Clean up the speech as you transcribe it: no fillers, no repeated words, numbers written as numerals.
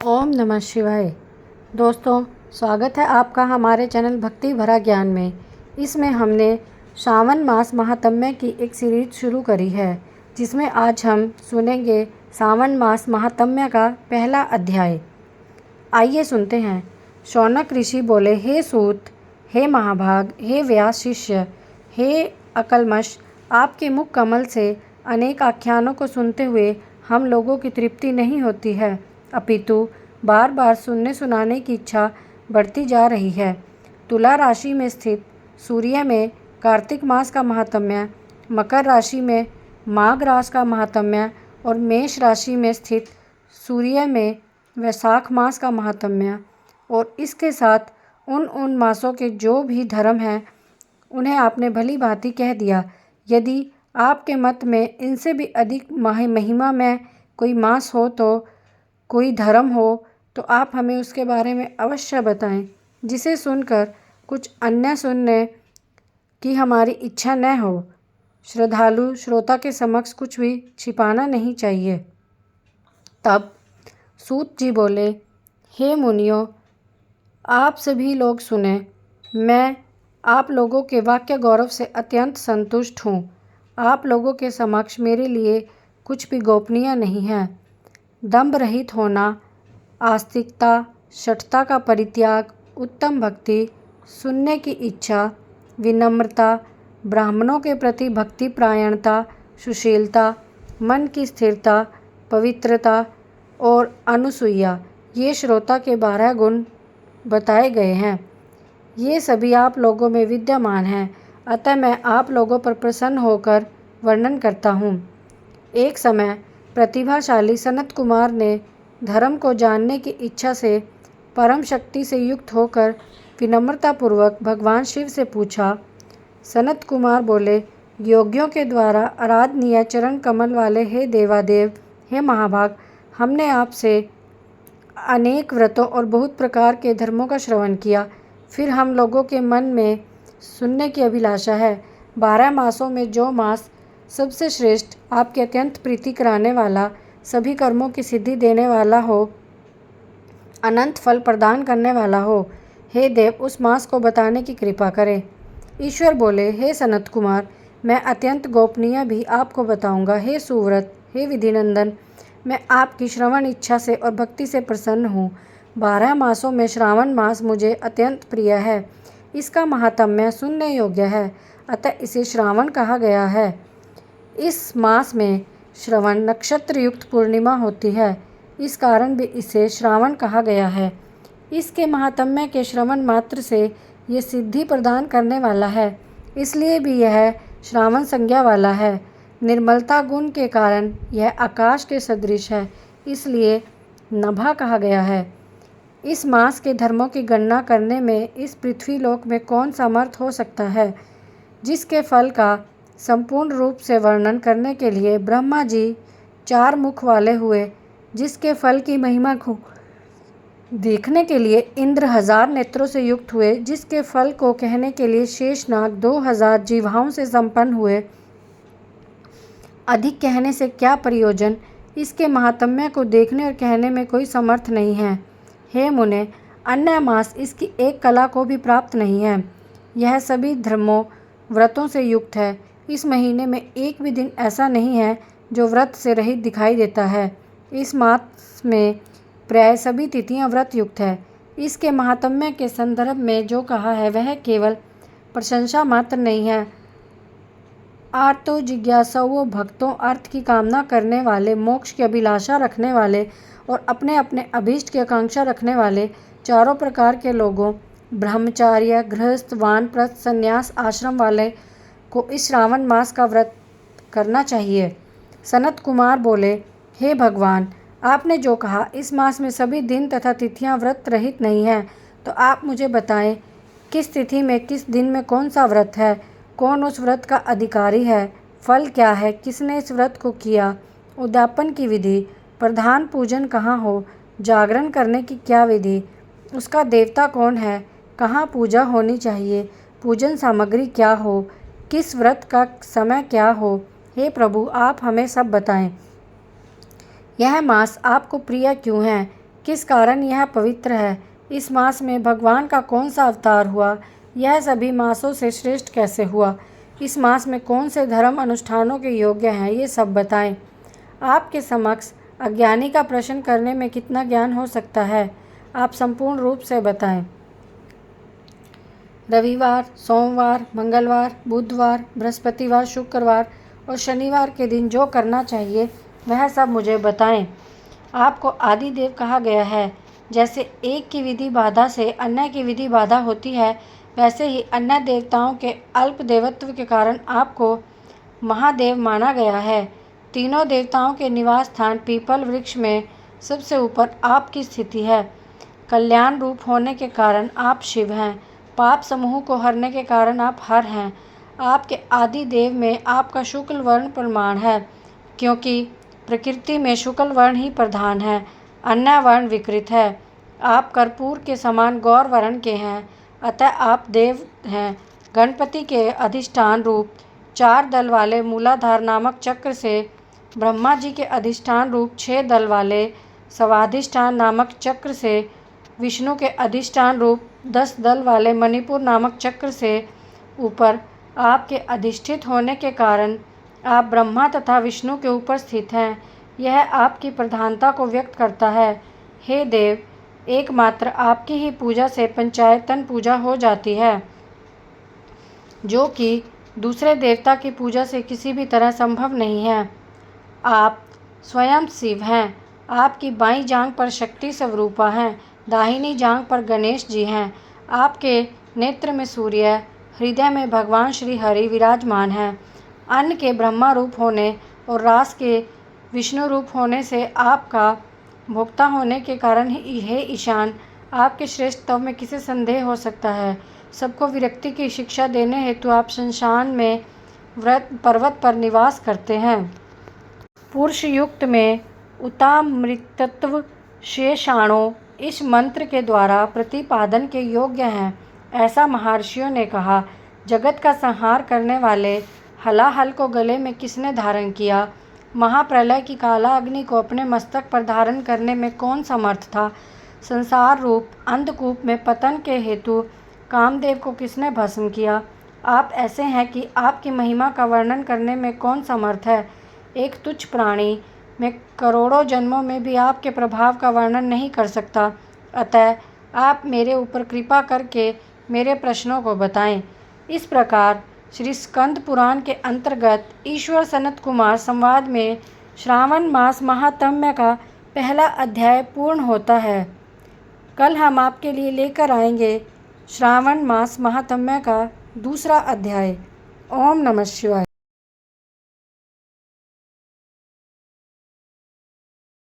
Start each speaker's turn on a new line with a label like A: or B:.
A: ओम नमः शिवाय। दोस्तों, स्वागत है आपका हमारे चैनल भक्ति भरा ज्ञान में। इसमें हमने श्रावण मास महात्म्य की एक सीरीज शुरू करी है, जिसमें आज हम सुनेंगे श्रावण मास महात्म्य का पहला अध्याय। आइए सुनते हैं। शौनक ऋषि बोले, हे सूत, हे महाभाग, हे व्यास शिष्य, हे अकलमश, आपके मुख कमल से अनेक आख्यानों को सुनते हुए हम लोगों की तृप्ति नहीं होती है, अपितु बार बार सुनने सुनाने की इच्छा बढ़ती जा रही है। तुला राशि में स्थित सूर्य में कार्तिक मास का महात्म्य, मकर राशि में माघ रास का महात्म्य और मेष राशि में स्थित सूर्य में वैशाख मास का महात्म्य और इसके साथ उन मासों के जो भी धर्म हैं उन्हें आपने भली भांति कह दिया। यदि आपके मत में इनसे भी अधिक महिमा में कोई मास हो, तो कोई धर्म हो, तो आप हमें उसके बारे में अवश्य बताएं, जिसे सुनकर कुछ अन्य सुनने की हमारी इच्छा न हो। श्रद्धालु श्रोता के समक्ष कुछ भी छिपाना नहीं चाहिए। तब सूत जी बोले, हे मुनियों, आप सभी लोग सुने। मैं आप लोगों के वाक्य गौरव से अत्यंत संतुष्ट हूँ। आप लोगों के समक्ष मेरे लिए कुछ भी गोपनीय नहीं है। दंभ रहित होना, आस्तिकता, शठता का परित्याग, उत्तम भक्ति, सुनने की इच्छा, विनम्रता, ब्राह्मणों के प्रति भक्ति प्रायणता, सुशीलता, मन की स्थिरता, पवित्रता और अनुसूया, ये श्रोता के 12 गुण बताए गए हैं। ये सभी आप लोगों में विद्यमान हैं, अतः मैं आप लोगों पर प्रसन्न होकर वर्णन करता हूँ। एक समय प्रतिभाशाली सनत कुमार ने धर्म को जानने की इच्छा से परम शक्ति से युक्त होकर विनम्रतापूर्वक भगवान शिव से पूछा। सनत कुमार बोले, योगियों के द्वारा आराधनीय चरण कमल वाले हे देवादेव, हे महाभाग, हमने आपसे अनेक व्रतों और बहुत प्रकार के धर्मों का श्रवण किया। फिर हम लोगों के मन में सुनने की अभिलाषा है। 12 मासों में जो मास सबसे श्रेष्ठ, आपके अत्यंत प्रीति कराने वाला, सभी कर्मों की सिद्धि देने वाला हो, अनंत फल प्रदान करने वाला हो, हे देव, उस मास को बताने की कृपा करें। ईश्वर बोले, हे सनत कुमार, मैं अत्यंत गोपनीय भी आपको बताऊंगा। हे सुव्रत, हे विधिनंदन, मैं आपकी श्रवण इच्छा से और भक्ति से प्रसन्न हूँ। 12 मासों में श्रावण मास मुझे अत्यंत प्रिय है। इसका महात्म्य सुनने योग्य है, अतः इसे श्रावण कहा गया है। इस मास में श्रवण नक्षत्र युक्त पूर्णिमा होती है, इस कारण भी इसे श्रावण कहा गया है। इसके महात्म्य के श्रवण मात्र से ये सिद्धि प्रदान करने वाला है, इसलिए भी यह श्रावण संज्ञा वाला है। निर्मलता गुण के कारण यह आकाश के सदृश है, इसलिए नभा कहा गया है। इस मास के धर्मों की गणना करने में इस पृथ्वी लोक में कौन समर्थ हो सकता है। जिसके फल का संपूर्ण रूप से वर्णन करने के लिए ब्रह्मा जी 4 मुख वाले हुए, जिसके फल की महिमा को देखने के लिए इंद्र 1000 नेत्रों से युक्त हुए, जिसके फल को कहने के लिए शेषनाग 2000 जिह्वाओं से संपन्न हुए, अधिक कहने से क्या प्रयोजन। इसके महात्म्य को देखने और कहने में कोई समर्थ नहीं है। हे मुने, अन्य मास इसकी एक कला को भी प्राप्त नहीं है। यह सभी धर्मों व्रतों से युक्त है। इस महीने में एक भी दिन ऐसा नहीं है जो व्रत से रहित दिखाई देता है। इस मास में प्राय सभी तिथियां व्रत युक्त है। इसके महात्म्य के संदर्भ में जो कहा है वह केवल प्रशंसा मात्र नहीं है। आर्तो जिज्ञासुओं, भक्तों, अर्थ की कामना करने वाले, मोक्ष की अभिलाषा रखने वाले और अपने अपने अभीष्ट की आकांक्षा रखने वाले चारों प्रकार के लोगों, ब्रह्मचार्य, गृहस्थ, वानप्रस्थ, संन्यास आश्रम वाले को इस श्रावण मास का व्रत करना चाहिए। सनत कुमार बोले, हे भगवान, आपने जो कहा इस मास में सभी दिन तथा तिथियां व्रत रहित नहीं हैं, तो आप मुझे बताएं किस तिथि में किस दिन में कौन सा व्रत है, कौन उस व्रत का अधिकारी है, फल क्या है, किसने इस व्रत को किया, उद्यापन की विधि, प्रधान पूजन कहाँ हो, जागरण करने की क्या विधि, उसका देवता कौन है, कहाँ पूजा होनी चाहिए, पूजन सामग्री क्या हो, किस व्रत का समय क्या हो। हे प्रभु, आप हमें सब बताएं। यह मास आपको प्रिय क्यों है, किस कारण यह पवित्र है, इस मास में भगवान का कौन सा अवतार हुआ, यह सभी मासों से श्रेष्ठ कैसे हुआ, इस मास में कौन से धर्म अनुष्ठानों के योग्य हैं, ये सब बताएं। आपके समक्ष अज्ञानी का प्रश्न करने में कितना ज्ञान हो सकता है, आप संपूर्ण रूप से बताएं। रविवार, सोमवार, मंगलवार, बुधवार, बृहस्पतिवार, शुक्रवार और शनिवार के दिन जो करना चाहिए वह सब मुझे बताएं। आपको आदिदेव कहा गया है। जैसे एक की विधि बाधा से अन्य की विधि बाधा होती है, वैसे ही अन्य देवताओं के अल्प देवत्व के कारण आपको महादेव माना गया है। तीनों देवताओं के निवास स्थान पीपल वृक्ष में सबसे ऊपर आपकी स्थिति है। कल्याण रूप होने के कारण आप शिव हैं। पाप समूह को हरने के कारण आप हर हैं। आपके आदि देव में आपका शुक्ल वर्ण प्रमाण है, क्योंकि प्रकृति में शुक्ल वर्ण ही प्रधान है, अन्य वर्ण विकृत है। आप कर्पूर के समान गौर वर्ण के हैं, अतः आप देव हैं। गणपति के अधिष्ठान रूप 4 दल वाले मूलाधार नामक चक्र से, ब्रह्मा जी के अधिष्ठान रूप 6 दल वाले स्वाधिष्ठान नामक चक्र से, विष्णु के अधिष्ठान रूप 10 दल वाले मणिपुर नामक चक्र से ऊपर आपके अधिष्ठित होने के कारण आप ब्रह्मा तथा विष्णु के ऊपर स्थित हैं। यह आपकी प्रधानता को व्यक्त करता है। हे देव, एकमात्र आपकी ही पूजा से पंचायतन पूजा हो जाती है, जो कि दूसरे देवता की पूजा से किसी भी तरह संभव नहीं है। आप स्वयं शिव हैं। आपकी बाईं जांघ पर शक्ति स्वरूपा हैं, दाहिनी जांघ पर गणेश जी हैं। आपके नेत्र में सूर्य, हृदय में भगवान श्री हरि विराजमान हैं। अन्न के ब्रह्मा रूप होने और रास के विष्णु रूप होने से आपका भोक्ता होने के कारण ही हे ईशान, आपके श्रेष्ठत्व में किसे संदेह हो सकता है। सबको विरक्ति की शिक्षा देने हेतु आप शमशान में व्रत पर्वत पर निवास करते हैं। पुरुष युक्त में उतामृतत्व शेषाणों इस मंत्र के द्वारा प्रतिपादन के योग्य हैं, ऐसा महर्षियों ने कहा। जगत का संहार करने वाले हलाहल को गले में किसने धारण किया? महाप्रलय की काला अग्नि को अपने मस्तक पर धारण करने में कौन समर्थ था? संसार रूप अंधकूप में पतन के हेतु कामदेव को किसने भस्म किया? आप ऐसे हैं कि आपकी महिमा का वर्णन करने में कौन समर्थ है? एक तुच्छ प्राणी मैं करोड़ों जन्मों में भी आपके प्रभाव का वर्णन नहीं कर सकता, अतः आप मेरे ऊपर कृपा करके मेरे प्रश्नों को बताएं। इस प्रकार श्री स्कंद पुराण के अंतर्गत ईश्वर सनत कुमार संवाद में श्रावण मास महात्म्य का पहला अध्याय पूर्ण होता है। कल हम आपके लिए लेकर आएंगे श्रावण मास महात्म्य का दूसरा अध्याय। ओम नमः शिवाय।